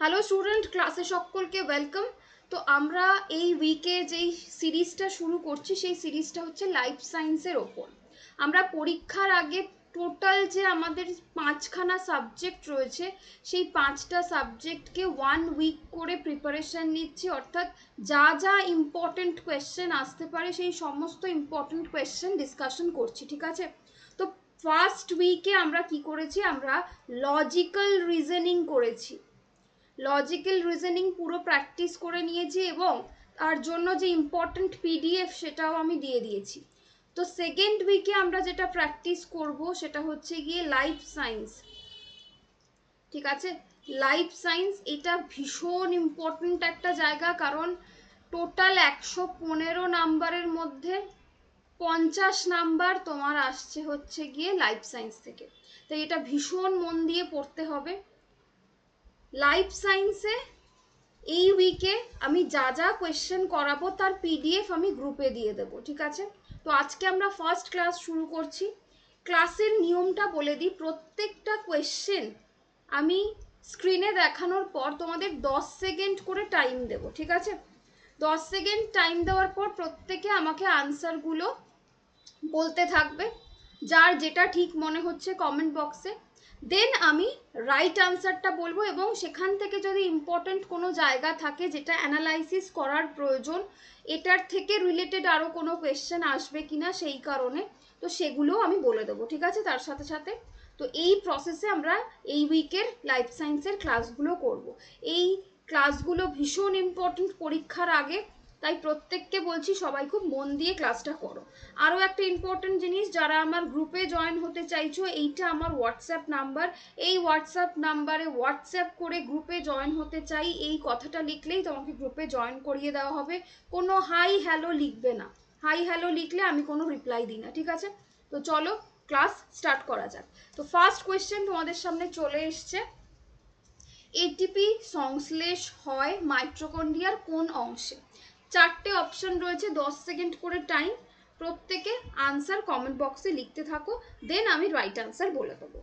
Hello student, ক্লাসে সকলকে welcome. তো আমরা এই উইকে যেই সিরিজটা শুরু করছি সেই সিরিজটা হচ্ছে লাইফ সায়েন্সের ওপর। আমরা পরীক্ষার আগে টোটাল যে আমাদের 5খানা সাবজেক্ট রয়েছে সেই 5টা সাবজেক্টকে 1 উইক করে প্রিপারেশন নিচ্ছি, অর্থাৎ যা যা ইম্পর্টেন্ট কোয়েশ্চেন আসতে পারে সেই সমস্ত ইম্পর্টেন্ট কোয়েশ্চেন ডিসকাশন করছি, ঠিক আছে? তো ফার্স্ট উইকে আমরা কি করেছি, আমরা লজিক্যাল রিজনিং করেছি। লজিক্যাল রিজনিং পুরো প্র্যাকটিস করে নিয়েছি এবং তার জন্য যে ইম্পর্টেন্ট পিডিএফ সেটাও আমি দিয়ে দিয়েছি। তো সেকেন্ড উইকে আমরা যেটা প্র্যাকটিস করব সেটা হচ্ছে গিয়ে লাইফ সায়েন্স, ঠিক আছে? লাইফ সায়েন্স এটা ভীষণ ইম্পর্টেন্ট একটা জায়গা, কারণ টোটাল 115 নাম্বারের মধ্যে 50 নাম্বার তোমার আসছে হচ্ছে গিয়ে লাইফ সায়েন্স থেকে। তাই এটা ভীষণ মন দিয়ে পড়তে হবে। লাইফ সায়েন্সে এই উইকে আমি যা যা কোয়েশ্চেন করাবো তার পিডিএফ আমি গ্রুপে দিয়ে দেবো, ঠিক আছে? তো আজকে আমরা ফার্স্ট ক্লাস শুরু করছি। ক্লাসের নিয়মটা বলে দিই, প্রত্যেকটা কোয়েশ্চেন আমি স্ক্রিনে দেখানোর পর তোমাদের 10 সেকেন্ড করে টাইম দেবো, ঠিক আছে? 10 সেকেন্ড টাইম দেওয়ার পর প্রত্যেকে আমাকে আনসারগুলো বলতে থাকবে, যার যেটা ঠিক মনে হচ্ছে কমেন্ট বক্সে। দেন আমি রাইট আনসারটা বলবো এবং সেখান থেকে যদি ইম্পর্টেন্ট কোনো জায়গা থাকে যেটা অ্যানালাইসিস করার প্রয়োজন, এটার থেকে রিলেটেড আরও কোনো কোয়েশ্চেন আসবে কিনা সেই কারণে, তো সেগুলোও আমি বলে দেবো, ঠিক আছে? তার সাথে সাথে তো এই প্রসেসে আমরা এই উইকের লাইফ সায়েন্সের ক্লাসগুলো করব। এই ক্লাসগুলো ভীষণ ইম্পর্টেন্ট পরীক্ষার আগে, তাই প্রত্যেককে বলছি সবাই খুব মন দিয়ে ক্লাসটা করো। আরও একটা ইম্পর্টেন্ট জিনিস, যারা আমার গ্রুপে জয়েন হতে চাইছো, এইটা আমার হোয়াটসঅ্যাপ নাম্বার। এই হোয়াটসঅ্যাপ নাম্বারে হোয়াটসঅ্যাপ করে গ্রুপে জয়েন হতে চাই এই কথাটা লিখলেই তোমাকে গ্রুপে জয়েন করিয়ে দেওয়া হবে। কোনো হাই হ্যালো লিখবে না, হাই হ্যালো লিখলে আমি কোনো রিপ্লাই দিই না, ঠিক আছে? তো চলো ক্লাস স্টার্ট করা যাক। তো ফার্স্ট কোয়েশ্চেন তোমাদের সামনে চলে এসছে, এটিপি সংশ্লেষ হয় মাইটোকন্ড্রিয়ার কোন অংশে? 4টে অপশন রয়েছে, 10 সেকেন্ড করে টাইম। প্রত্যেকে আনসার কমেন্ট বক্সে লিখতে থাকো, দেন আমি রাইট আনসার বলে দেবো।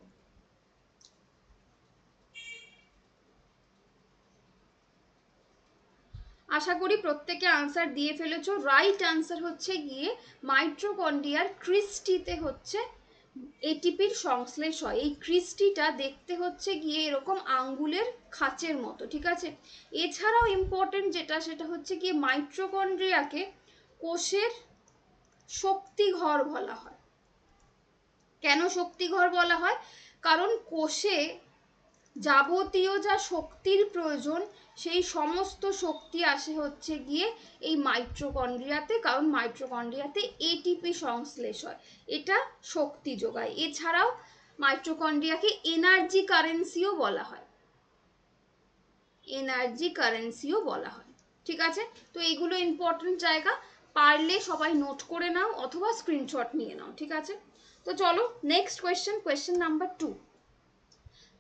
আশা করি প্রত্যেকে আনসার দিয়ে ফেলেছো। রাইট আনসার হচ্ছে গিয়ে মাইটোকন্ড্রিয়ার ক্রিস্টিতে হচ্ছে এটিপির সংশ্লেষ হয়। এই ক্রিস্টিটা দেখতে হচ্ছে গিয়ে এরকম আঙ্গুলের খাঁচের মতো, ঠিক আছে? এছাড়াও ইম্পর্টেন্ট যেটা সেটা হচ্ছে গিয়ে মাইটোকন্ড্রিয়াকে কোষের শক্তিঘর বলা হয়। কেন শক্তিঘর বলা হয়? কারণ কোষে যাবতীয় যা শক্তির প্রয়োজন সেই সমস্ত শক্তি আসে হচ্ছে গিয়ে এই মাইটোকন্ড্রিয়াতে, কারণ মাইটোকন্ড্রিয়াতে এটিপি সংশ্লেষ হয়, এটা শক্তি যোগায়। এছাড়াও মাইটোকন্ড্রিয়াকে এনার্জি কারেন্সিও বলা হয়, এনার্জি কারেন্সিও বলা হয়, ঠিক আছে? তো এইগুলো ইম্পর্টেন্ট জায়গা, পারলে সবাই নোট করে নাও অথবা স্ক্রিনশট নিয়ে নাও, ঠিক আছে? তো চলো next question, question number 2।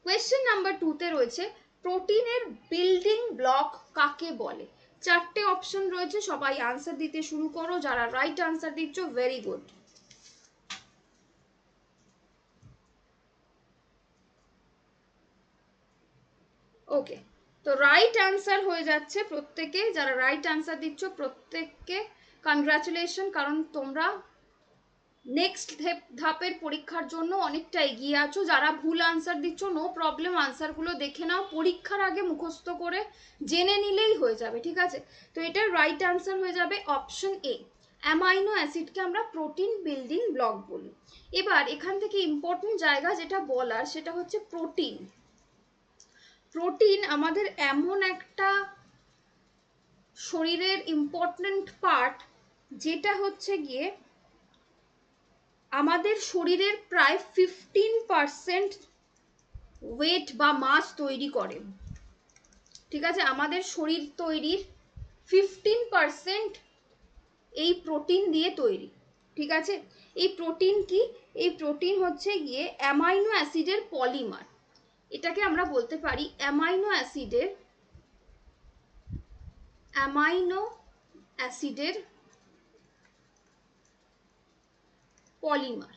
Question number 2তে রয়েছে প্রোটিনের বিল্ডিং ব্লক কাকে বলে? 4টে অপশন রয়েছে, সবাই আনসার দিতে শুরু করো। যারা রাইট আনসার দিচ্ছ ভেরি গুড। ওকে, তো রাইট আনসার হয়ে যাচ্ছে প্রত্যেকে। যারা রাইট আনসার দিচ্ছ প্রত্যেককে কনগ্রাচুলেশন, কারণ তোমরা নেক্সট ধাপের পরীক্ষার জন্য অনেকটা এগিয়ে আছো। যারা ভুল আনসার দিচ্ছ নো প্রবলেম, আনসারগুলো দেখে নাও, পরীক্ষার আগে মুখস্থ করে জেনে নিলেই হয়ে যাবে, ঠিক আছে? তো এটার রাইট আনসার হয়ে যাবে অপশন এ, অ্যামাইনো অ্যাসিডকে আমরা প্রোটিন বিল্ডিং ব্লক বলি। এবার এখান থেকে ইম্পর্টেন্ট জায়গা যেটা বলার সেটা হচ্ছে প্রোটিন। প্রোটিন আমাদের এমন একটা শরীরের ইম্পর্টেন্ট পার্ট যেটা হচ্ছে গিয়ে আমাদের শরীরের প্রায় 15% ওয়েট বা মাস তৈরি করে, ঠিক আছে? আমাদের শরীর তৈরির 15% এই প্রোটিন দিয়ে তৈরি, ঠিক আছে? এই প্রোটিন কি? এই প্রোটিন হচ্ছে গিয়ে অ্যামাইনো অ্যাসিডের পলিমার। এটাকে আমরা বলতে পারি অ্যামাইনো অ্যাসিডের পলিমার,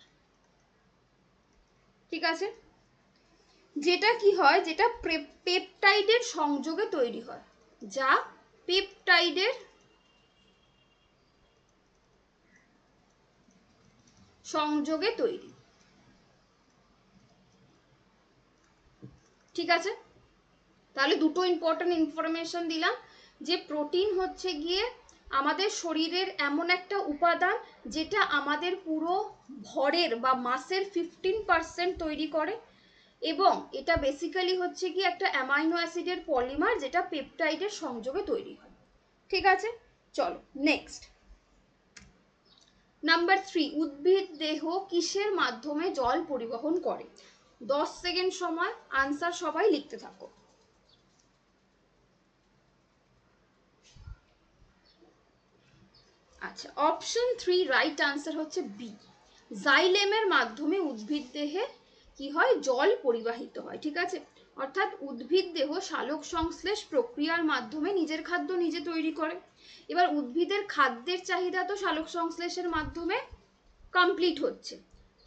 ঠিক আছে? যেটা কি হয়, যেটা পেপটাইডের সংযোগে তৈরি হয়, যা পেপটাইডের সংযোগে তৈরি। ঠিক আছে, তাহলে দুটো ইম্পর্টেন্ট ইনফরমেশন দিলাম যে প্রোটিন হচ্ছে গিয়ে আমাদের শরীরের এমন একটা উপাদান যেটা আমাদের পুরো ভরের বা মাসের 15% তৈরি করে, এবং এটা বেসিক্যালি হচ্ছে কি একটা অ্যামাইনো অ্যাসিডের পলিমার যেটা পেপটাইডের সংযোগে তৈরি হয়। ঠিক আছে, চলো নেক্সট। নাম্বার 3, উদ্ভিদ দেহ কিসের মাধ্যমে জল পরিবহন করে? 10 সেকেন্ড সময়, আনসার সবাই লিখতে থাকো। আচ্ছা, অপশন 3 রাইট আনসার হচ্ছে বি, জাইলেমের মাধ্যমে উদ্ভিদ দেহে কি হয়, জল পরিবাহিত হয়। ঠিক আছে, অর্থাৎ উদ্ভিদ দেহ সালোক সংশ্লেষ প্রক্রিয়ার মাধ্যমে নিজের খাদ্য নিজে তৈরি করে। এবার উদ্ভিদের খাদ্যের চাহিদা তো সালোক সংশ্লেষের মাধ্যমে কমপ্লিট হচ্ছে,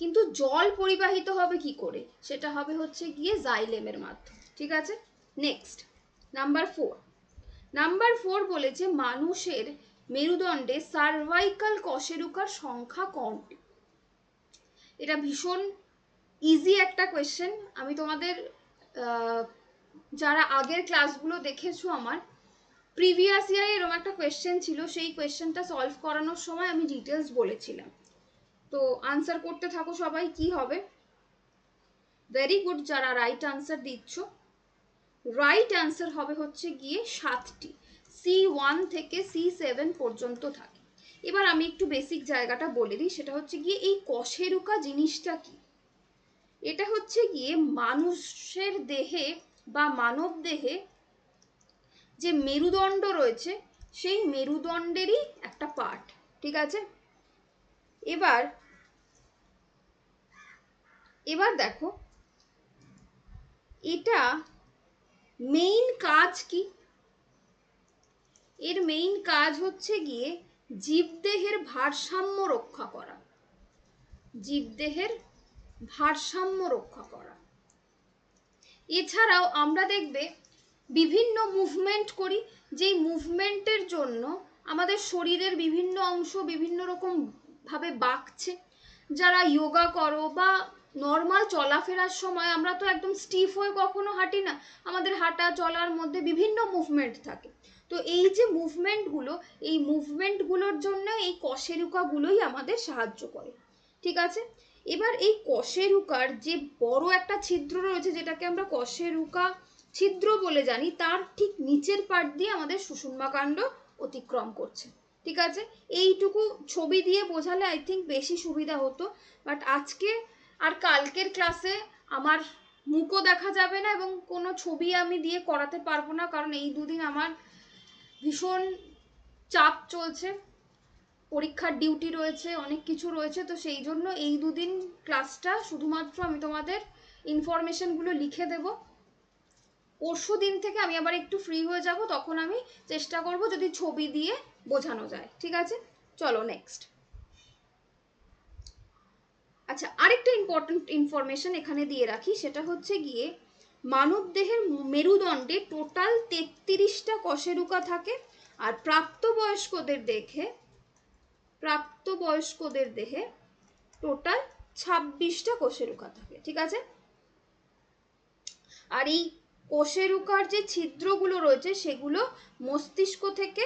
কিন্তু জল পরিবাহিত হবে কি করে, সেটা হবে হচ্ছে গিয়ে জাইলেমের মাধ্যমে। ঠিক আছে, নেক্সট নাম্বার 4 বলেছে মানুষের মেরুদণ্ডে সার্ভাইকাল কশেরুকার সংখ্যা কমটি। এটা ভীষণ ইজি একটা কোয়েশ্চেন। আমি তোমাদের যারা আগের ক্লাসগুলো দেখেছো আমার প্রিভিয়াস ইয়ারে এরকম একটা কোয়েশ্চেন ছিল, সেই কোয়েশ্চেনটা সলভ করানোর সময় আমি ডিটেলস বলেছিলাম। তো আনসার করতে থাকো সবাই, কি হবে। ভেরি গুড, যারা রাইট আনসার দিচ্ছ। রাইট আনসার হবে হচ্ছে গিয়ে 7টি, C1 থেকে C7 পর্যন্ত থাকে। এবার আমি একটু বেসিক জায়গাটা বলে দিই, সেটা হচ্ছে গিয়ে এই কশেরুকা জিনিসটা কি। এটা হচ্ছে গিয়ে মানুষের দেহে বা মানব দেহে যে মেরুদণ্ড রয়েছে সেই মেরুদণ্ডেরই একটা পার্ট। ঠিক আছে, এবার দেখো এটা মেইন কাজ কি। এর মেইন কাজ হচ্ছে গিয়ে জীবদেহের ভারসাম্য রক্ষা করা, জীবদেহের ভারসাম্য রক্ষা করা। এছাড়াও আমরা দেখবে বিভিন্ন মুভমেন্ট করি, যেই মুভমেন্টের জন্য আমাদের শরীরের বিভিন্ন অংশ বিভিন্ন রকম ভাবে বাঁকছে। যারা যোগা করো বা নর্মাল চলাফেরার সময় আমরা তো একদম স্টিফ হয়ে কখনো হাঁটি না, আমাদের হাঁটা চলার মধ্যে বিভিন্ন মুভমেন্ট থাকে। তো এই যে মুভমেন্টগুলো, এই মুভমেন্টগুলোর জন্য এই কশেরুকাগুলোই আমাদের সাহায্য করে। ঠিক আছে, এবার এই কশেরুকার যে বড় একটা ছিদ্র রয়েছে যেটাকে আমরা কশেরুকা ছিদ্র বলে জানি, তার ঠিক নিচের পার্ট দিয়ে আমাদের সুষুম্না কাণ্ড অতিক্রম করছে। ঠিক আছে, এইটুকু ছবি দিয়ে বোঝালে আই থিঙ্ক বেশি সুবিধা হতো, বাট আজকে আর কালকের ক্লাসে আমার মুখও দেখা যাবে না এবং কোনো ছবি আমি দিয়ে করাতে পারবো না, কারণ এই দুদিন আমার ভীষণ চাপ চলছে, পরীক্ষার ডিউটি রয়েছে, অনেক কিছু রয়েছে। তো সেই জন্য এই দুদিন ক্লাসটা শুধুমাত্র আমি তোমাদের ইনফরমেশনগুলো লিখে দেব। পরশু দিন থেকে আমি আবার একটু ফ্রি হয়ে যাব, তখন আমি চেষ্টা করব যদি ছবি দিয়ে বোঝানো যায়। ঠিক আছে, চলো নেক্সট। আচ্ছা, আরেকটা ইম্পর্টেন্ট ইনফরমেশন এখানে দিয়ে রাখি, সেটা হচ্ছে গিয়ে মানব দেহের মেরুদণ্ডে টোটাল 33টা কশেরুকা থাকে, আর প্রাপ্তবয়স্কদের দেহে টোটাল 26টা কশেরুকা থাকে। ঠিক আছে, আর এই কোষেরুকার যে ছিদ্রগুলো রয়েছে সেগুলো মস্তিষ্ক থেকে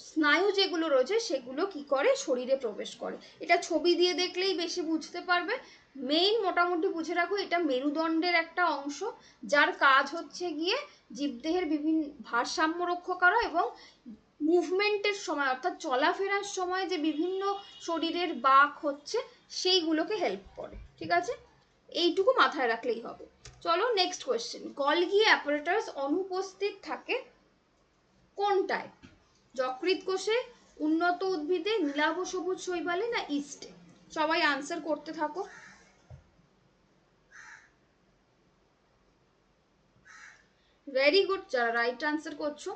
স্নায়ু যেগুলো রয়েছে সেগুলো কি করে, শরীরে প্রবেশ করে। এটা ছবি দিয়ে দেখলেই বেশি বুঝতে পারবে। মেইন মোটামুটি বুঝে রাখো, এটা মেরুদণ্ডের একটা অংশ যার কাজ হচ্ছে গিয়ে জীবদেহের বিভিন্ন ভারসাম্য রক্ষা করা এবং মুভমেন্টের সময় অর্থাৎ চলাফেরার সময় যে বিভিন্ন শরীরের বাঁক হচ্ছে সেইগুলোকে হেল্প করে। ঠিক আছে, এইটুকু মাথায় রাখলেই হবে। চলো নেক্সট কোয়েশ্চেন। গলগি অ্যাপারেটাস অনুপস্থিত থাকে কোনটায়? যকৃৎ কোষে, উন্নত উদ্ভিদে, নীলাভ সবুজ শৈবালে, না ইস্টে? সবাই আনসার করতে থাকো। ভেরি গুড, যারা রাইট আনসার করছো।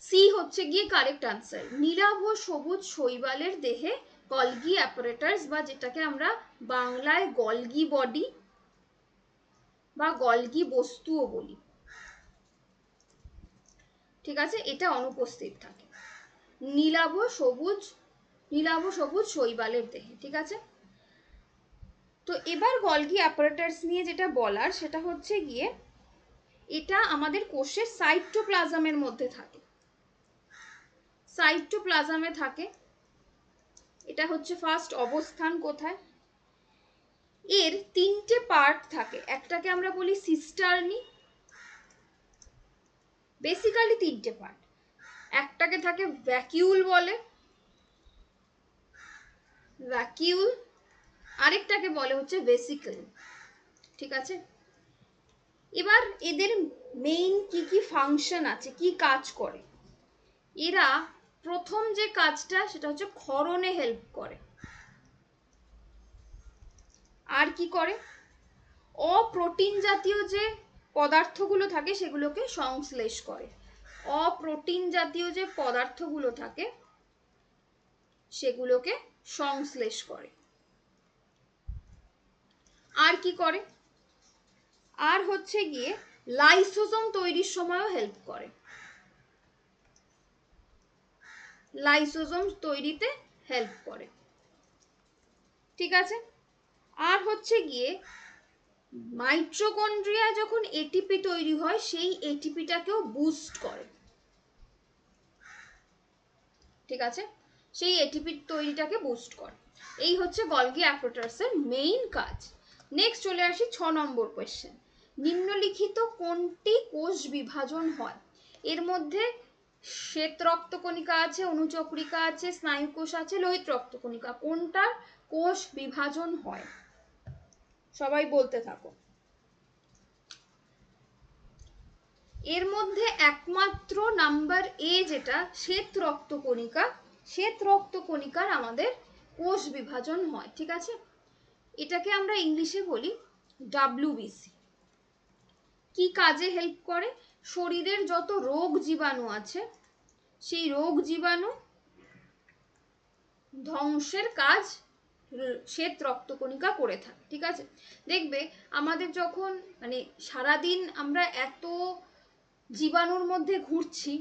সি হচ্ছে গিয়ে কারেক্ট আনসার। নীলাভ সবুজ শৈবালের দেহে গলগি অ্যাপারেটাস বা যেটাকে আমরা বাংলায় গলগি বডি বা গলগি বস্তুও বলি, ঠিক আছে, এটা অনুপস্থিত থাকে নীলাভ সবুজ শৈবালের দেহে, ঠিক আছে। তো এবার গলগি অ্যাপারেটাস নিয়ে যেটা বলার সেটা হচ্ছে গিয়ে এটা আমাদের কোষের সাইটোপ্লাজমের মধ্যে থাকে, সাইটোপ্লাজমে থাকে। এটা হচ্ছে ফার্স্ট অবস্থান কোথায়, এর তিনটে পার্ট থাকে, একটাকে আমরা বলি সিস্টার্নি, বেসিক্যালি তিনটে পার্ট, একটাকে থাকে ভ্যাকিউল বলে, ভ্যাকিউল, আরেকটাকে বলে হচ্ছে ভেসিকল, ঠিক আছে। এবার এদের মেইন কি কি ফাংশন আছে, কি কাজ করে, এরা প্রথম যে কাজটা সেটা হচ্ছে ক্ষরণে হেল্প করে। আর কি করে, অপ্রোটিন জাতীয় যে পদার্থগুলো থাকে সেগুলোকে সংশ্লেষ করে, অপ্রোটিন জাতীয় যে পদার্থগুলো থাকে সেগুলোকে সংশ্লেষ করে। আর কি করে, আর হচ্ছে গিয়ে লাইসোজোম তৈরির সময়ও হেল্প করে, লাইসোজোম তৈরিতে হেল্প করে, ঠিক আছে। আর হচ্ছে গিয়ে মাইটোকন্ড্রিয়া যখন এটিপি তৈরি হয় সেই এটিপিটাকেও বুস্ট করে, ঠিক আছে, সেই এটিপি তৈরিটাকে বুস্ট করে। এই হচ্ছে গলগি অ্যাপারেটাসের মেইন কাজ। নেক্সট চলে আসি 6 নম্বর কোয়েশ্চেন, নিম্নলিখিত কোনটি কোষ বিভাজন হয়, এর মধ্যে শ্বেত রক্তকণিকা আছে, অনুচক্রিকা আছে, স্নায়ুকোষ আছে, লোহিত রক্তকণিকা, কোনটার কোষ বিভাজন হয়, সবাই বলতে থাকো। এর মধ্যে একমাত্র নাম্বার এ যেটা শ্বেত রক্তকণিকা, শ্বেত রক্তকণিকার আমাদের কোষ বিভাজন হয়, ঠিক আছে। এটাকে আমরা ইংলিশে বলি ডাব্লিউবিসি। কি কাজে হেল্প করে, শরীরের যত রোগ জীবাণু আছে সেই রোগ জীবাণু ধ্বংসের কাজ শ্বেত রক্তকণিকা করে থাকে, ঠিক আছে। দেখবে আমাদের যখন মানে সারাদিন আমরা এত জীবাণুর মধ্যে ঘুরছি,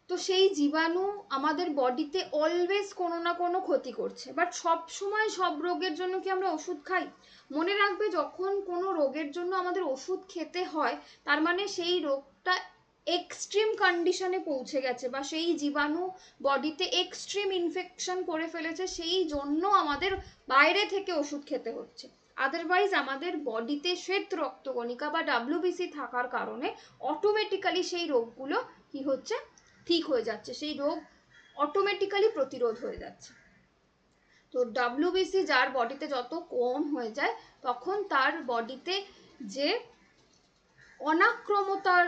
তো সেই জীবাণু আমাদের বডিতে অলওয়েজ কোনো না কোনো ক্ষতি করছে, বাট সব সময় সব রোগের জন্য কি আমরা ওষুধ খাই? মনে রাখবে যখন কোনো রোগের জন্য আমাদের ওষুধ খেতে হয় তার মানে সেই রোগটা এক্সট্রিম কন্ডিশনে পৌঁছে গেছে বা সেই জীবাণু বডিতে এক্সট্রিম ইনফেকশন করে ফেলেছে, সেই জন্য আমাদের বাইরে থেকে ওষুধ খেতে হচ্ছে। আদারওয়াইজ আমাদের বডিতে শ্বেত রক্তকণিকা বা ডাব্লিউবিসি থাকার কারণে অটোমেটিক্যালি সেই রোগগুলো কি হচ্ছে, ঠিক হয়ে যাচ্ছে, সেই রোগ অটোমেটিক্যালি প্রতিরোধ হয়ে যাচ্ছে। তো ডাব্লিউবিসি যার বডিতে যত কম হয়ে যায় তখন তার বডিতে যে অনাক্রমতার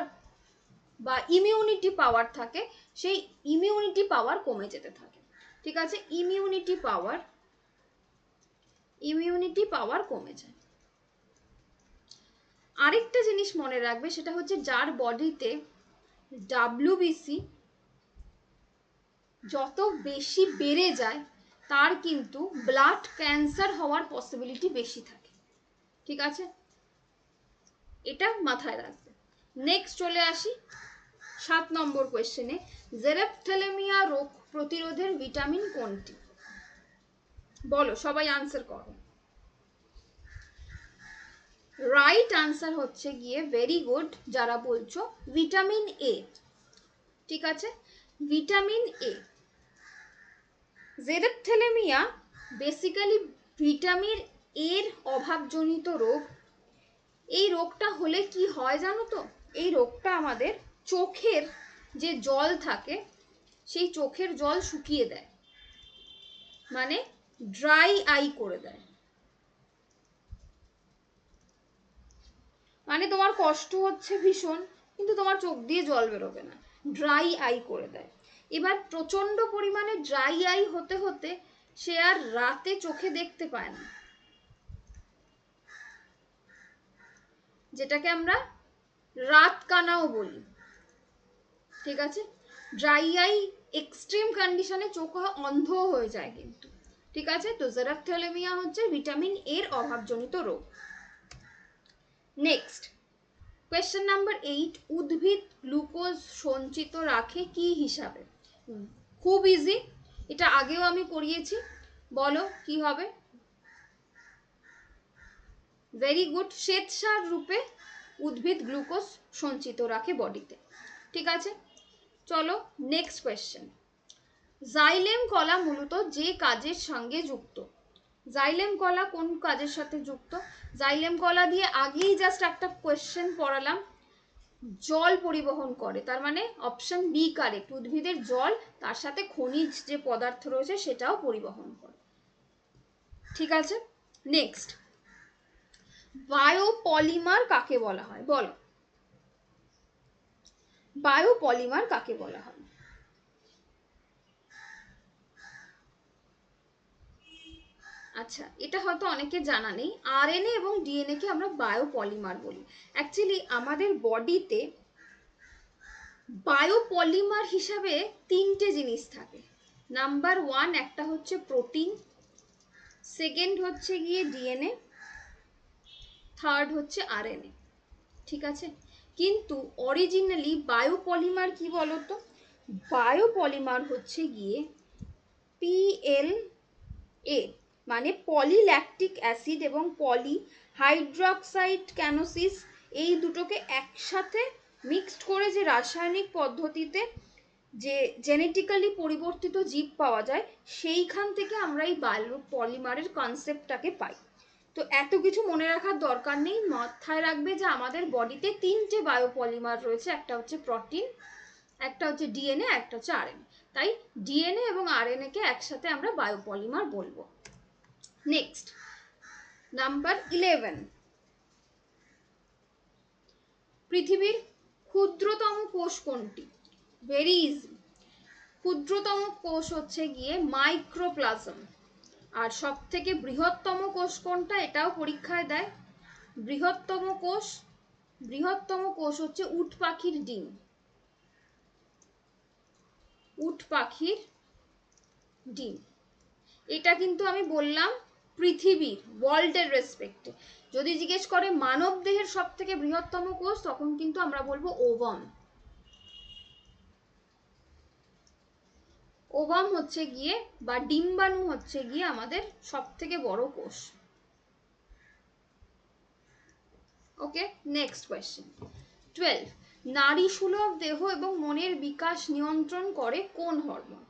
বা ইমিউনিটি পাওয়ার থাকে সেই ইমিউনিটি পাওয়ার কমে যেতে থাকে, ঠিক আছে। ইমিউনিটি পাওয়ার কমে যায়। আরেকটা জিনিস মনে রাখবে সেটা হচ্ছে যার বডিতে ডাব্লিউবিসি যত বেশি বেড়ে যায় তার কিন্তু ব্লাড ক্যান্সার হওয়ার পসিবিলিটি বেশি থাকে, ঠিক আছে, এটা মাথায় রাখবে। নেক্সট চলে আসি 7 নম্বর কোয়েশ্চেনে, জেরেপ্থ্যালেমিয়া রোগ প্রতিরোধের ভিটামিন কোনটি, বলো, সবাই আনসার করো। রাইট আনসার হচ্ছে গিয়ে ভেরি গুড যারা বলছো ভিটামিন এ, ঠিক আছে, ভিটামিন এ। জেরেপ্থ্যালেমিয়া বেসিক্যালি ভিটামিন এর অভাবজনিত রোগ। এই রোগটা হলে কি হয় জানো তো, এই রোগটা আমাদের চোখের যে জল থাকে সেই চোখের জল শুকিয়ে দেয়, মানে ড্রাই আই করে দেয়, মানে তোমার কষ্ট হচ্ছে ভীষণ কিন্তু তোমার চোখ দিয়ে জল বেরোবে না, ড্রাই আই করে দেয়। এবার প্রচন্ড পরিমাণে ড্রাই আই হতে হতে সে আর রাতে চোখে দেখতে পায় না, যেটাকে আমরা রাত কানাও বলি, ঠিক আছে। ড্রাই আই এক্সট্রিম কন্ডিশনে চোখ অন্ধ হয়ে যায় কিন্তু, ঠিক আছে। তো জেরেপ্থ্যালেমিয়া হচ্ছে ভিটামিন এর অভাবজনিত রোগ। নেক্সট কোয়েশ্চেন নাম্বার 8, উদ্ভিদ গ্লুকোজ সঞ্চিত রাখে কি হিসাবে? খুব ইজি, এটা আগেও আমি করিয়েছি, বলো কি হবে? ভেরি গুড, শ্বেতসার রূপে উদ্ভিদ গ্লুকোজ সঞ্চিত রাখে বডিতে। ঠিক আছে, চলো নেক্সট কোয়েশ্চেন। জাইলেম কলা মূলত যে কাজের সঙ্গে যুক্ত? জাইলেম কলা কোন কাজের সাথে যুক্ত? জাইলেম কলা দিয়ে আগেই জাস্ট একটা কোয়েশ্চেন পড়ালাম, জল পরিবহন করে, তার মানে অপশন বি কারেক্ট, উদ্ভিদের জল তার সাথে খনিজ যে পদার্থ রয়েছে সেটাও পরিবহন করে। ঠিক আছে, নেক্সট, বায়োপলিমার কাকে বলা হয়? বলো, বায়োপলিমার কাকে বলা হয়? আচ্ছা, এটা হয়তো অনেকে জানা নেই, আরএনএ এবং ডিএনএ কে আমরা বায়োপলিমার বলি। অ্যাকচুয়ালি আমাদের বডিতে বায়োপলিমার হিসাবে তিনটে জিনিস থাকে। নাম্বার 1 একটা হচ্ছে প্রোটিন, সেকেন্ড হচ্ছে গিয়ে ডিএনএ, থার্ড হচ্ছে আরএনএ। ঠিক আছে, কিন্তু অরিজিনালি বায়োপলিমার কি বলতো? বায়োপলিমার হচ্ছে গিয়ে PLA, মানে পলিল্যাকটিক অ্যাসিড এবং পলি হাইড্রক্সাইড ক্যানোসিস, এই দুটোকে একসাথে মিক্সড করে যে রাসায়নিক পদ্ধতিতে যে জেনেটিক্যালি পরিবর্তিত জীব পাওয়া যায়, সেইখান থেকে আমরা এই বায়োপলিমারের কনসেপ্টটাকে পাই। তো এত কিছু মনে রাখার দরকার নেই, মাথায় রাখবে যে আমাদের বডিতে তিনটে বায়োপলিমার রয়েছে, একটা হচ্ছে প্রোটিন, একটা হচ্ছে ডিএনএ, একটা হচ্ছে আরএনএ। তাই ডিএনএ এবং আরএনএ কে একসাথে আমরা বায়োপলিমার বলবো। নেক্সট, নাম্বার 11, পৃথিবীর ক্ষুদ্রতম কোষ কোনটি? ভেরি ইজি, ক্ষুদ্রতম কোষ হচ্ছে গিয়ে মাইক্রোপ্লাজম। আর সব থেকে বৃহত্তম কোষ কোনটা? এটাও পরীক্ষায় দেয়। বৃহত্তম কোষ হচ্ছে উট পাখির ডিম। উট পাখির ডিম, এটা কিন্তু আমি বললাম পৃথিবীর, ওয়ার্ল্ডের রেসপেক্টে। যদি জিজ্ঞেস করে মানব দেহের সব থেকে বৃহত্তম কোষ, তখন কিন্তু আমরা বলবো ওভাম। ওভাম হচ্ছে গিয়ে বা ডিম্বাণু হচ্ছে গিয়ে আমাদের সব থেকে বড় কোষ। ওকে, নেক্সট কোয়েশ্চেন 12, নারী সুলভ দেহ এবং মনের বিকাশ নিয়ন্ত্রণ করে কোন হরমোন?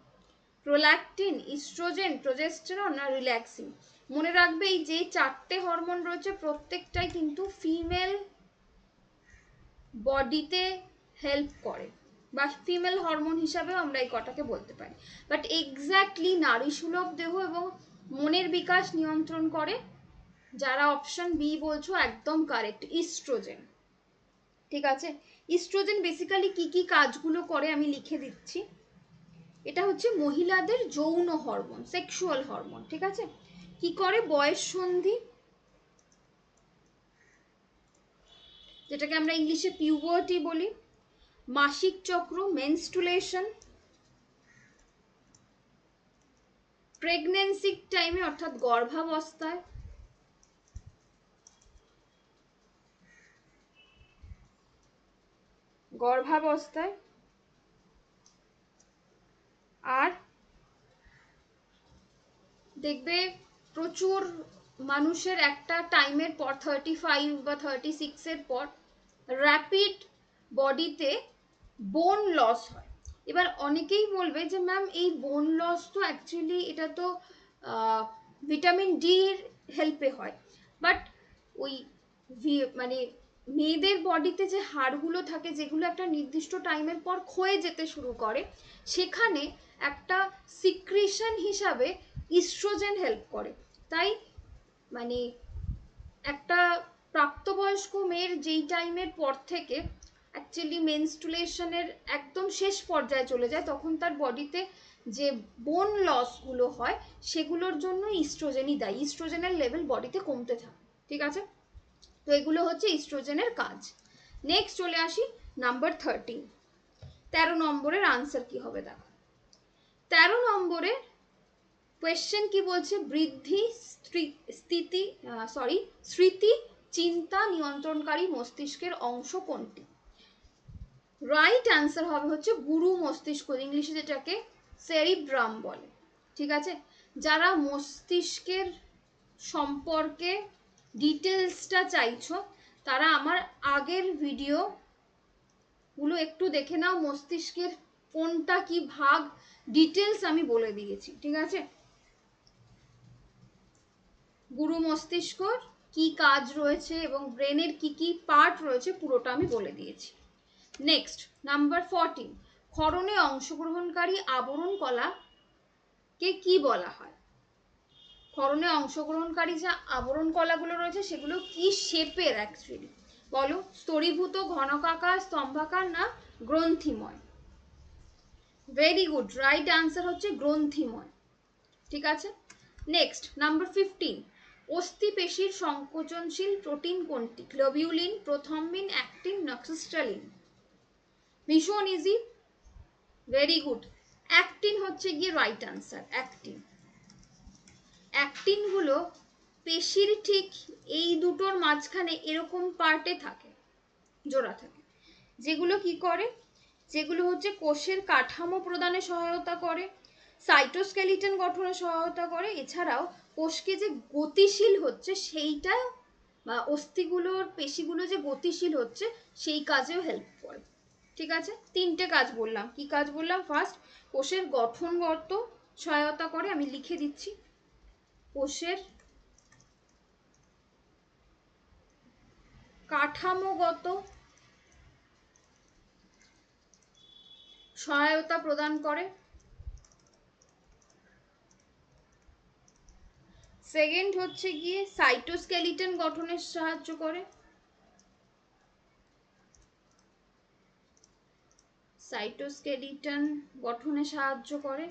প্রোল্যাকটিন, ইস্ট্রোজেন, প্রোজেস্টেরন না রিল্যাক্সিন? মনে রাখবে এই যে চারটে হরমোন রয়েছে প্রত্যেকটাই কিন্তু ফিমেল বডিতে হেল্প করে, বা ফিমেল হরমোন হিসাবেও আমরা এই কটাকে বলতে পারি। বাট এক্স্যাক্টলি নারী সুলভ দেহ এবং মনের বিকাশ নিয়ন্ত্রণ করে যারা অপশন বি বলছো একদম কারেক্ট, ইস্ট্রোজেন। ঠিক আছে, ইস্ট্রোজেন বেসিক্যালি কি কি কাজগুলো করে আমি লিখে দিচ্ছি। এটা হচ্ছে মহিলাদের যৌন হরমোন, সেক্সুয়াল হরমোন। ঠিক আছে, কি করে? বয়স সন্ধি, যেটাকে আমরা ইংলিশে পিউবার্টি বলি, মাসিক চক্র, মেনস্ট্রুলেশন, প্রেগন্যান্সি টাইমে অর্থাৎ গর্ভাবস্থায়, আর দেখবে প্রচুর মানুষের একটা টাইমের পর 35 বা 36-এর পর র্যাপিড বডিতে বোন লস হয়। এবার অনেকেই বলবে যে ম্যাম এই বোন লস তো অ্যাকচুয়ালি এটা তো ভিটামিন ডি এর হেল্পে হয়, বাট ওই মানে মেয়েদের বডিতে যে হাড়গুলো থাকে যেগুলো একটা নির্দিষ্ট টাইমের পর ক্ষয়ে যেতে শুরু করে, সেখানে একটা সিক্রিশন হিসাবে ইস্ট্রোজেন হেল্প করে। তাই মানে একটা প্রাপ্তবয়স্ক মেয়ের যেই টাইমের পর থেকে অ্যাকচুয়ালি মেনস্ট্রুলেশনের একদম শেষ পর্যায়ে চলে যায়, তখন তার বডিতে যে বোন লসগুলো হয় সেগুলোর জন্য ইস্ট্রোজেনই দায়ী, ইস্ট্রোজেনের লেভেল বডিতে কমতে থাকে। ঠিক আছে, তো এগুলো হচ্ছে ইস্ট্রোজেনের কাজ। নেক্সট চলে আসি নাম্বার 13, 13 নম্বরের আনসার কি হবে দেখো। 13 নম্বরের কোয়েশ্চেন কি বলছে? বৃদ্ধি, স্মৃতি চিন্তা নিয়ন্ত্রণকারী মস্তিষ্কের অংশ কোনটি? রাইট অ্যান্সার হবে হচ্ছে গুরু মস্তিষ্ক, ইংলিশে যেটাকে সেরিব্রাম বলে। ঠিক আছে, যারা মস্তিষ্কের সম্পর্কে ডিটেলসটা চাইছো তারা আমার আগের ভিডিওগুলো একটু দেখে নাও, মস্তিষ্কের কোনটা কি ভাগ ডিটেলস আমি বলে দিয়েছি। ঠিক আছে, গুরু মস্তিষ্কর কি কাজ রয়েছে এবং ব্রেনের কি কি পার্ট রয়েছে পুরোটা আমি বলে দিয়েছি। নেক্সট নাম্বার 14, ক্ষরণে অংশগ্রহণকারী আবরণ কলাকে কি বলা হয়? ক্ষরণে অংশগ্রহণকারী যে আবরণ কলাগুলো রয়েছে সেগুলো কি শেপের অ্যাকচুয়ালি? বলো, স্তরীভূত, ঘনকাকার, স্তম্ভাকার না গ্রন্থিময়? ভেরি গুড, রাইট অ্যান্সার হচ্ছে গ্রন্থিময়। ঠিক আছে, নেক্সট নাম্বার 15, অস্থিপেশির সংকোচনশীল প্রোটিন কোনটি? গ্লোবিউলিন, প্রথম্বিন, অ্যাক্টিন, নক্সিস্টালিন? ভীষণ ইজি, ভেরি গুড, অ্যাক্টিন হচ্ছে গিয়ে রাইট অ্যান্সার। অ্যাক্টিন, অ্যাক্টিনগুলো পেশির ঠিক এই দুটোর মাঝখানে এরকম পার্টে থাকে, জোড়া থাকে, যেগুলো কি করে, যেগুলো হচ্ছে কোষের কাঠামো প্রদানে সহায়তা করে, সাইটোস্কেলিটন গঠনে সহায়তা করে, এছাড়াও কোষকে যে গতিশীল হচ্ছে সেইটা বা অস্থিগুলোর পেশিগুলো যে গতিশীল হচ্ছে সেই কাজেও হেল্প করে। ঠিক আছে, তিনটে কাজ বললাম। কি কাজ বললাম? ফার্স্ট, কোষের গঠনগত সহায়তা করে, আমি লিখে দিচ্ছি, কোষের কাঠামোগত সহায়তা প্রদান করে। সেকেন্ড হচ্ছে গিয়ে সাইটোস্কেলিটন গঠনে সাহায্য করে, সাইটোস্কেলিটন গঠনে সাহায্য করে।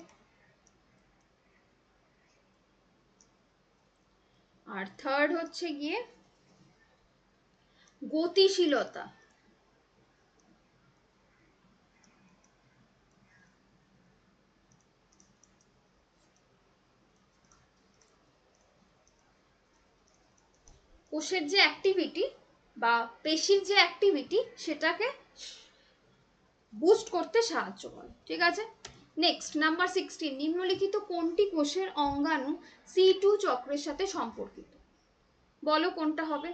আর থার্ড হচ্ছে গিয়ে গতিশীলতা। কোষের যে অ্যাক্টিভিটি বা পেশির যে অ্যাক্টিভিটি সেটাকে বুস্ট করতে সাহায্য করে। ঠিক আছে, নেক্সট নাম্বার 16, নিম্নলিখিত কোনটি কোষের অঙ্গাণু C2 চক্রের সাথে সম্পর্কিত? বলো কোনটা হবে?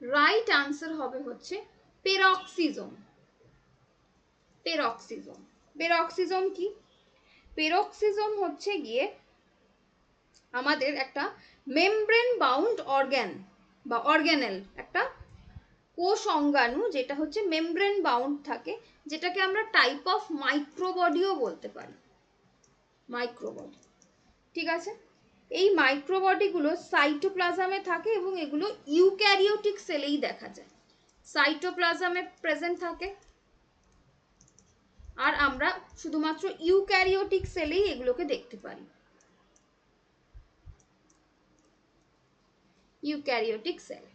রাইট আনসার হবে হচ্ছে পেরক্সিজম। পেরক্সিজম, পেরক্সিজম কি? পেরক্সিজম হচ্ছে গিয়ে আমাদের একটা মেমব্রেন বাউন্ড অর্গান বা অর্গানেল, একটা কোষ অঙ্গাণু যেটা হচ্ছে মেমব্রেন বাউন্ড থাকে, যেটাকে আমরা টাইপ অফ মাইক্রোবডিও বলতে পারি, মাইক্রোবডি। ঠিক আছে, এই মাইক্রোবডিগুলো সাইটোপ্লাজমে থাকে এবং এগুলো ইউক্যারিওটিক সেলেই দেখা যায়। সাইটোপ্লাজমে প্রেজেন্ট থাকে আর আমরা শুধুমাত্র ইউক্যারিওটিক সেলেই এগুলোকে দেখতে পারি, ইউক্যারিওটিক সেল।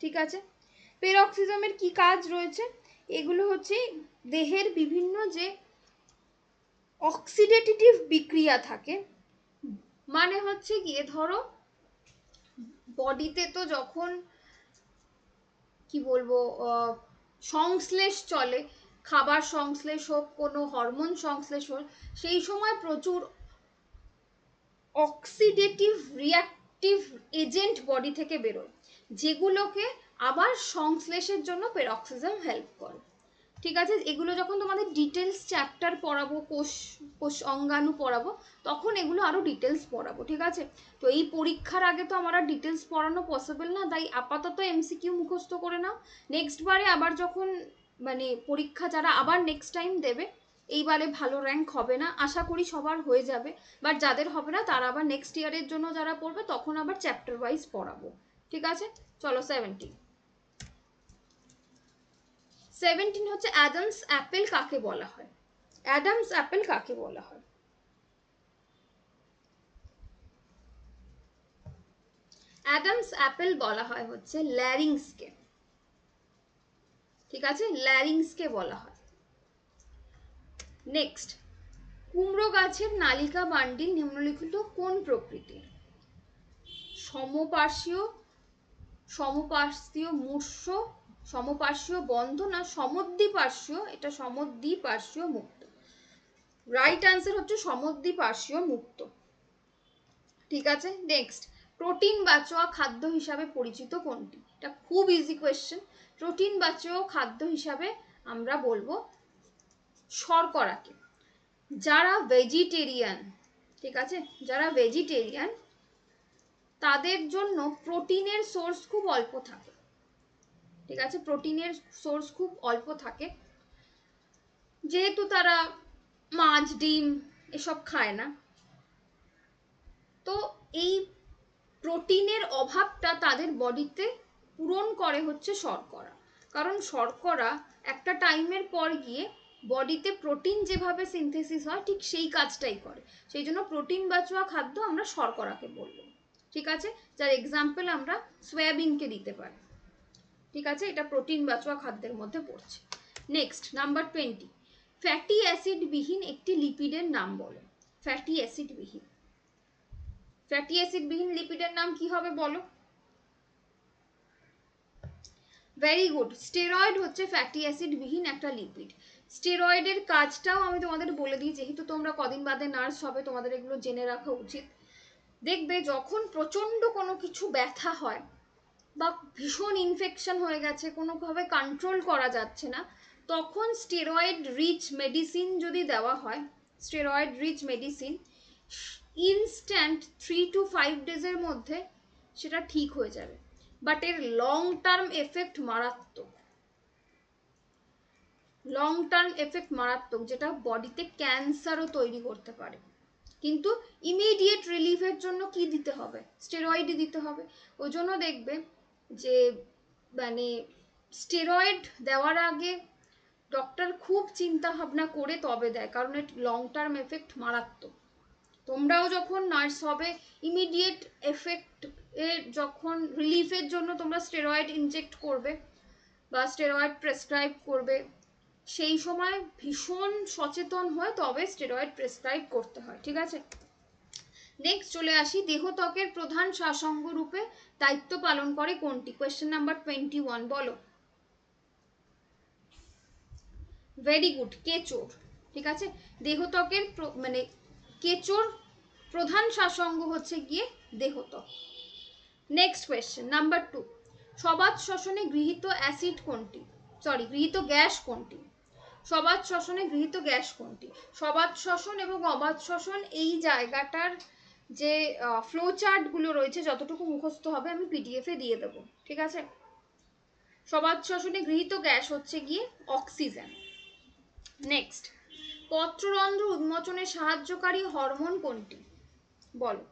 ঠিক আছে, পেরক্সিজমের কি কাজ রয়েছে? এগুলো হচ্ছে দেহের বিভিন্ন যে অক্সিডেটিভ বিক্রিয়া থাকে, মানে হচ্ছে গিয়ে ধরো বডিতে তো যখন কি বলবো সংশ্লেষ চলে, খাবার সংশ্লেষ হোক, কোনো হরমোন সংশ্লেষ হোক, সেই সময় প্রচুর অক্সিডেটিভ রিঅ্যাক্টিভ এজেন্ট বডি থেকে বেরোয়, যেগুলোকে আবার সংশ্লেষের জন্য পেরক্সিজম হেল্প করে। ঠিক আছে, এগুলো যখন তোমাদের ডিটেলস চ্যাপ্টার পড়াবো, কোষ অঙ্গাণু পড়াবো, তখন এগুলো আরো ডিটেলস পড়াবো। ঠিক আছে, তো এই পরীক্ষার আগে তো আমার আর ডিটেলস পড়ানো পসিবল না, তাই আপাতত এমসিকিউ মুখস্থ করে নাও। নেক্সট বারে আবার যখন মানে পরীক্ষা যারা আবার নেক্সট টাইম দেবে, এইবারে ভালো র্যাঙ্ক হবে না, আশা করি সবার হয়ে যাবে, বাট যাদের হবে না তারা আবার নেক্সট ইয়ারের জন্য যারা পড়বে তখন আবার চ্যাপ্টার ওয়াইজ পড়াবো। ঠিক আছে, চলো 17 হচ্ছে অ্যাডামস অ্যাপেল কাকে বলা হয়? অ্যাডামস অ্যাপেল কাকে বলা হয়? অ্যাডামস অ্যাপেল বলা হয় হচ্ছে ল্যারিংসকে। ঠিক আছে, ল্যারিংসকে বলা হয়। নেক্সট, কুমড়ো গাছের নালিকা বান্ডিল নিম্নলিখিত কোন প্রকৃতির? সমপার্শ্বীয়, সমপার্শ্বীয় মূর্ষ, সমপার্শ্বীয় বন্ধ না সমদ্বিপার্শ্বীয়, এটা সমদ্বিপার্শ্বীয় মুক্ত। রাইট অ্যান্সার হচ্ছে সমদ্বিপার্শ্বীয় মুক্ত। ঠিক আছে, নেক্সট, প্রোটিন বাচোয়া খাদ্য হিসাবে পরিচিত কোনটি? এটা খুব ইজি কোয়েশ্চেন। প্রোটিন বাচোয়া খাদ্য হিসাবে আমরা বলবো শর্করাকে। যারা ভেজিটেরিয়ান, ঠিক আছে, যারা ভেজিটেরিয়ান তাদের জন্য প্রোটিনের সোর্স খুব অল্প থাকে। ঠিক আছে, প্রোটিনের সোর্স খুব অল্প থাকে, যেহেতু তারা মাছ ডিম এসব খায় না, তো এই প্রোটিনের অভাবটা তাদের বডিতে পূরণ করে হচ্ছে শর্করা। কারণ শর্করা একটা টাইমের পর গিয়ে বডিতে প্রোটিন যেভাবে সিনথেসিস হয় ঠিক সেই কাজটাই করে। সেই জন্য প্রোটিন বাচোয়া খাদ্য আমরা শর্করাকে বলবো। ঠিক আছে, যার এক্সাম্পল আমরা সয়াবিনকে দিতে পারি। ঠিক আছে, এটা প্রোটিন বাচোয়া খাদ্যের মধ্যে পড়ছে। নেক্সট, নাম্বার 20, ফ্যাটি অ্যাসিড বিহীন একটি লিপিডের নাম বলো। ফ্যাটি অ্যাসিড বিহীন, ফ্যাটি অ্যাসিড বিহীন লিপিডের নাম কি হবে বলো? ভেরি গুড, স্টেরয়েড হচ্ছে ফ্যাটি অ্যাসিড বিহীন একটা লিপিড। স্টেরয়েডের কাজটাও আমি তোমাদের বলে দিই, যেহেতু তোমরা কদিন বাদে নার্স হবে, তোমাদের এগুলো জেনে রাখা উচিত। দেখবে যখন প্রচন্ড কোনো কিছু ব্যথা হয় বা ভীষণ ইনফেকশন হয়ে গেছে, কোনোভাবে কন্ট্রোল করা যাচ্ছে না, তখন স্টেরয়েড রিচ মেডিসিন যদি দেওয়া হয়, steroid rich medicine instant 3 to 5 ডেজের মধ্যে সেটা ঠিক হয়ে যাবে। বাট এর লং টার্ম এফেক্ট মারাত্মক, লং টার্ম এফেক্ট মারাত্মক, যেটা বডিতে ক্যান্সারও তৈরি করতে পারে। কিন্তু ইমিডিয়েট রিলিফের জন্য কি দিতে হবে? স্টেরয়েডই দিতে হবে। ওই জন্য দেখবে যে মানে স্টেরয়েড দেওয়ার আগে ডক্টর খুব চিন্তা ভাবনা করে তবে দেয়, কারণ এর লং টার্ম এফেক্ট মারাত্মক। তোমরাও যখন নার্স হবে, ইমিডিয়েট এফেক্ট এর যখন রিলিফের জন্য তোমরা স্টেরয়েড ইনজেক্ট করবে বা স্টেরয়েড প্রেসক্রাইব করবে, সেই সময় ভীষণ সচেতন হয়ে তবে স্টেরয়েড প্রেসক্রাইব করতে হয়। ঠিক আছে, নেক্সট চলে আসি, দেহত্বকের প্রধান শ্বাসঙ্গ রূপে দায়িত্ব পালন করে কোনটি? কোয়েশ্চেন নাম্বার 21, বলো। ভেরি গুড, কেঁচোর। ঠিক আছে, দেহত্বকের মানে কেঁচোর প্রধান শ্বাসঙ্গ হচ্ছে গিয়ে দেহত্বক। নেক্সট কোয়েশ্চেন নাম্বার 2, সবাত শ্বসনে গৃহীত অ্যাসিড কোনটি? সরি, গৃহীত গ্যাস কোনটি? সবাত শ্বসনে গৃহীত গ্যাস কোনটি? সবাত শ্বসন এবং অবাত শ্বসন এই জায়গাটার যে ফ্লো চার্টগুলো রয়েছে, যতটুকু মুখস্থ হবে আমি পিডিএফে দিয়ে দেবো। ঠিক আছে, সবাত শ্বসনে গৃহীত গ্যাস হচ্ছে গিয়ে অক্সিজেন। নেক্সট, পত্ররন্ধ্র উন্মোচনে সাহায্যকারী হরমোন কোনটি? বলো।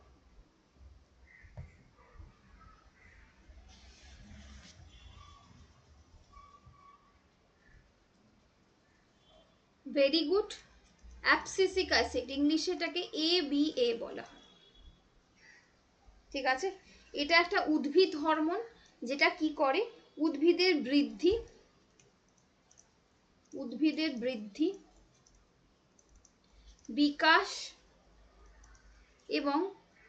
ভেরি গুড, অ্যাবসিসিক অ্যাসিড, ইংলিশে এটাকে ABA বলা হয়। ঠিক আছে, এটা একটা উদ্ভিদ হরমোন, যেটা কি করে উদ্ভিদের বৃদ্ধি, বিকাশ এবং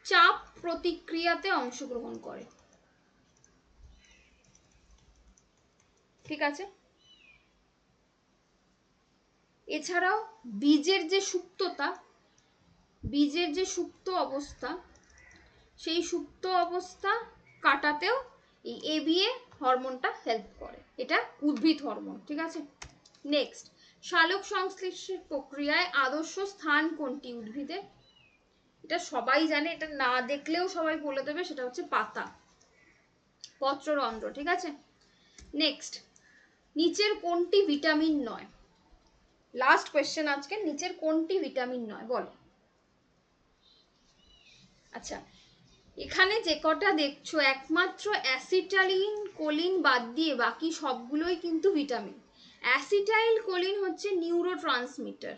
চাপ প্রতিক্রিয়াতে অংশগ্রহণ করে। ঠিক আছে, এছাড়াও বীজের যে সুপ্ত অবস্থা, সেই সুপ্ত অবস্থা কাটাতেও এই ABA হরমোনটা হেল্প করে। এটা উদ্ভিদ হরমোন। ঠিক আছে, নেক্সট, সালোক সংশ্লেষের প্রক্রিয়ায় আদর্শ স্থান কোনটি উদ্ভিদের? এটা সবাই জানে, এটা না দেখলেও সবাই বলে দেবে, সেটা হচ্ছে পাতা, পত্ররন্ধ্র। ঠিক আছে, নেক্সট, নিচের কোনটি ভিটামিন নয়? লাস্ট কোয়েশ্চেন আজকে, নিচের কোনটি ভিটামিন নয় বলো। আচ্ছা, এখানে যে কটা দেখছো একমাত্র অ্যাসিটাইল কোলিন বাদ দিয়ে বাকি সবগুলোই কিন্তু ভিটামিন। অ্যাসিটাইল কোলিন হচ্ছে নিউরোট্রান্সমিটার।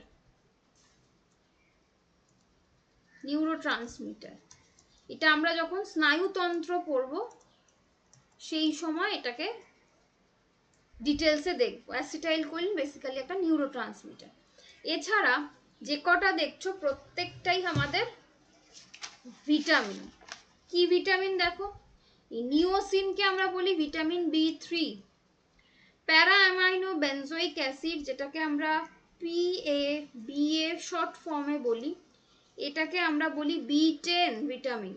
এটা আমরা যখন স্নায়ুতন্ত্র পড়ব সেই সময় এটাকে ডিটেলসে দেখবো। অ্যাসিটাইল কোলিন বেসিক্যালি একটা নিউরোট্রান্সমিটার। এছাড়া যে কটা দেখছো প্রত্যেকটাই আমাদের ভিটামিন। কি ভিটামিন দেখো, এই নিওসিনকে আমরা বলি ভিটামিন B3। প্যারা অ্যামাইনো বেনজোইক অ্যাসিড, যেটাকে আমরা PABA শর্ট ফর্মে বলি, এটাকে আমরা বলি B10 ভিটামিন।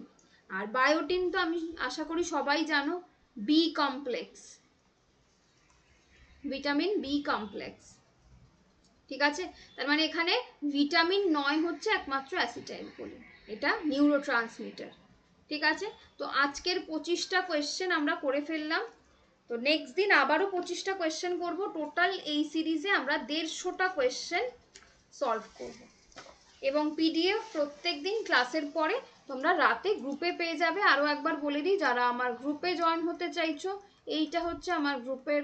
আর বায়োটিন তো আমি আশা করি সবাই জানো, B complex, vitamin B complex. ঠিক আছে, তার মানে এখানে ভিটামিন 9 হচ্ছে একমাত্র অ্যাসিটাইলকোলিন, এটা নিউরোট্রান্সমিটার। ঠিক আছে, তো আজকের 25টা কোয়েশ্চেন আমরা করে ফেললাম। তো নেক্সট দিন আবারও 25টা কোয়েশ্চেন করব। টোটাল এই সিরিজে আমরা 150টা কোয়েশ্চেন সলভ করব, এবং পিডিএফ প্রত্যেক দিন ক্লাসের পরে তোমরা রাতে গ্রুপে পেয়ে যাবে। আরও একবার বলে দিই, যারা আমার গ্রুপে জয়েন হতে চাইছো, এইটা হচ্ছে আমার গ্রুপের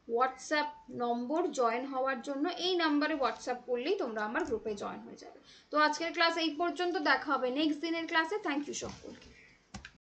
হোয়াটসঅ্যাপ নম্বর। জয়েন হওয়ার জন্য এই নাম্বারে হোয়াটসঅ্যাপ করলেই তোমরা আমার গ্রুপে জয়েন হয়ে যাবে। তো আজকের ক্লাস এই পর্যন্ত, দেখা হবে নেক্সট দিনের ক্লাসে। থ্যাংক ইউ সকলকে।